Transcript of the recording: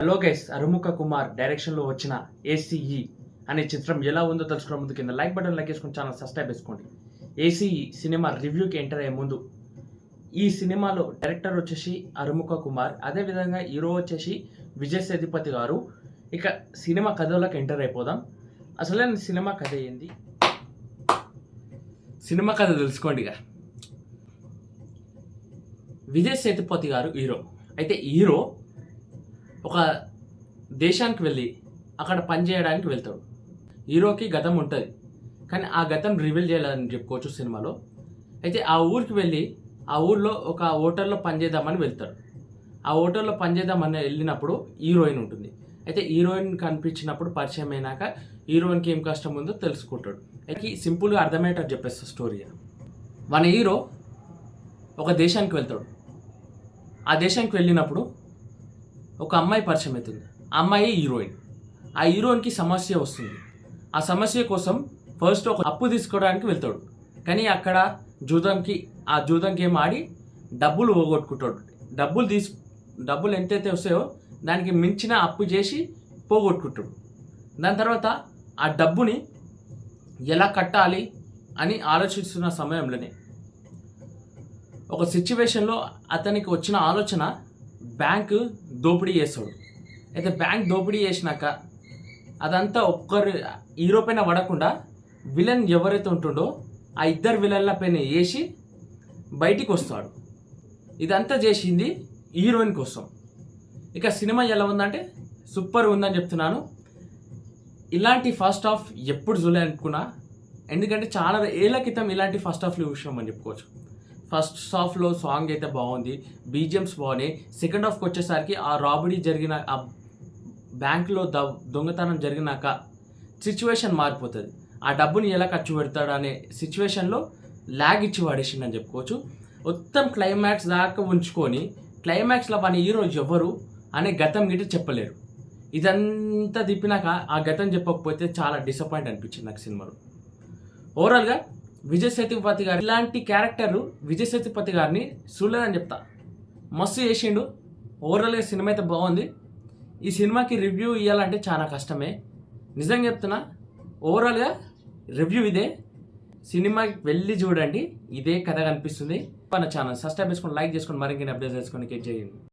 Hello guys, అరుముఖ Kumar డైరెక్షన్లో వచ్చిన ACE అనే చిత్రం ఎలా ఉందో తెలుసుకునే ముందు కింద లైక్ బటన్ లైక్ చేసుకుని ఛానల్ సబ్స్క్రైబ్ చేసుకోండి. ఏసీఈ సినిమా రివ్యూకి ఎంటర్ అయ్యే ముందు ఈ సినిమాలో డైరెక్టర్ వచ్చేసి అరుముఖ కుమార్, అదేవిధంగా హీరో వచ్చేసి విజయ్ సేతుపతి గారు. ఇక సినిమా కథలోకి ఎంటర్ అయిపోదాం. అసలైన సినిమా కథ ఏంది, సినిమా కథ తెలుసుకోండి. ఇక విజయ్ సేతుపతి గారు హీరో. అయితే హీరో ఒక దేశానికి వెళ్ళి అక్కడ పని చేయడానికి వెళ్తాడు. హీరోకి గతం ఉంటుంది, కానీ ఆ గతం రివీల్ చేయాలని చెప్పుకోవచ్చు సినిమాలో. అయితే ఆ ఊరికి వెళ్ళి ఆ ఊర్లో ఒక హోటల్లో పనిచేద్దామని వెళ్తాడు. ఆ హోటల్లో పనిచేద్దామని వెళ్ళినప్పుడు హీరోయిన్ ఉంటుంది. అయితే హీరోయిన్ కనిపించినప్పుడు పరిచయం అయినాక హీరోయిన్కి ఏం కష్టం ఉందో తెలుసుకుంటాడు. అయితే సింపుల్గా అర్థమయ్యేటట్టు చెప్పేస్తాడు స్టోరీ. మన హీరో ఒక దేశానికి వెళ్తాడు. ఆ దేశానికి వెళ్ళినప్పుడు ఒక అమ్మాయి పరిచయం అవుతుంది. ఆ అమ్మాయి హీరోయిన్. ఆ హీరోయిన్కి సమస్య వస్తుంది. ఆ సమస్య కోసం ఫస్ట్ ఒక అప్పు తీసుకోవడానికి వెళ్తాడు. కానీ అక్కడ ఆ జూదం గేమ్ ఆడి డబ్బులు పోగొట్టుకుంటాడు. డబ్బులు ఎంతైతే వస్తాయో దానికి మించిన అప్పు చేసి పోగొట్టుకుంటాడు. దాని తర్వాత ఆ డబ్బుని ఎలా కట్టాలి అని ఆలోచిస్తున్న సమయంలోనే ఒక సిచ్యువేషన్లో అతనికి వచ్చిన ఆలోచన బ్యాంకు దోపిడీ చేస్తాడు. అయితే బ్యాంక్ దోపిడీ చేసినాక అదంతా ఒక్కరు హీరో పైన పడకుండా విలన్ ఎవరైతే ఉంటుండో ఆ ఇద్దరు విలన్ల పైన వేసి బయటికి వస్తాడు. ఇదంతా చేసింది హీరోయిన్ కోసం. ఇక సినిమా ఎలా ఉందంటే సూపర్ ఉందని చెప్తున్నాను. ఇలాంటి ఫస్ట్ హాఫ్ ఎప్పుడు చూడాలనుకున్నా, ఎందుకంటే చాలా ఏళ్ళ క్రితం ఇలాంటి ఫస్ట్ హాఫ్లు చూసామని చెప్పుకోవచ్చు. ఫస్ట్ హాఫ్లో సాంగ్ అయితే బాగుంది, బీజిఎమ్స్ బాగున్నాయి. సెకండ్ హాఫ్కి వచ్చేసరికి ఆ రాబడీ జరిగిన ఆ బ్యాంకులో దొంగతనం జరిగినాక సిచ్యువేషన్ మారిపోతుంది. ఆ డబ్బుని ఎలా ఖర్చు పెడతాడు అనే సిచ్యువేషన్లో ల్యాగ్ ఇచ్చి పడేసిందని చెప్పుకోవచ్చు. మొత్తం క్లైమాక్స్ దాకా ఉంచుకొని క్లైమాక్స్లో మన హీరో ఎవరు అనే గతం గిట్ట చెప్పలేరు. ఇదంతా తిప్పినాక ఆ గతం చెప్పకపోతే చాలా డిసప్పాయింట్ అనిపించింది నాకు సినిమాలో. ఓవరాల్గా విజయ్ సేతుపతి గారు ఇలాంటి క్యారెక్టర్ విజయ్ సేతుపతి గారిని చూడలేదని చెప్తా. మస్తు చేసిండు. ఓవరాల్గా సినిమా అయితే బాగుంది. ఈ సినిమాకి రివ్యూ ఇవ్వాలంటే చాలా కష్టమే, నిజంగా చెప్తున్నా. ఓవరాల్గా రివ్యూ ఇదే. సినిమాకి వెళ్ళి చూడండి, ఇదే కథ కనిపిస్తుంది. మన ఛానల్ సబ్స్క్రైబ్ చేసుకొని లైక్ చేసుకొని మరిన్ని అప్డేట్స్ చేసుకొని చేయండి.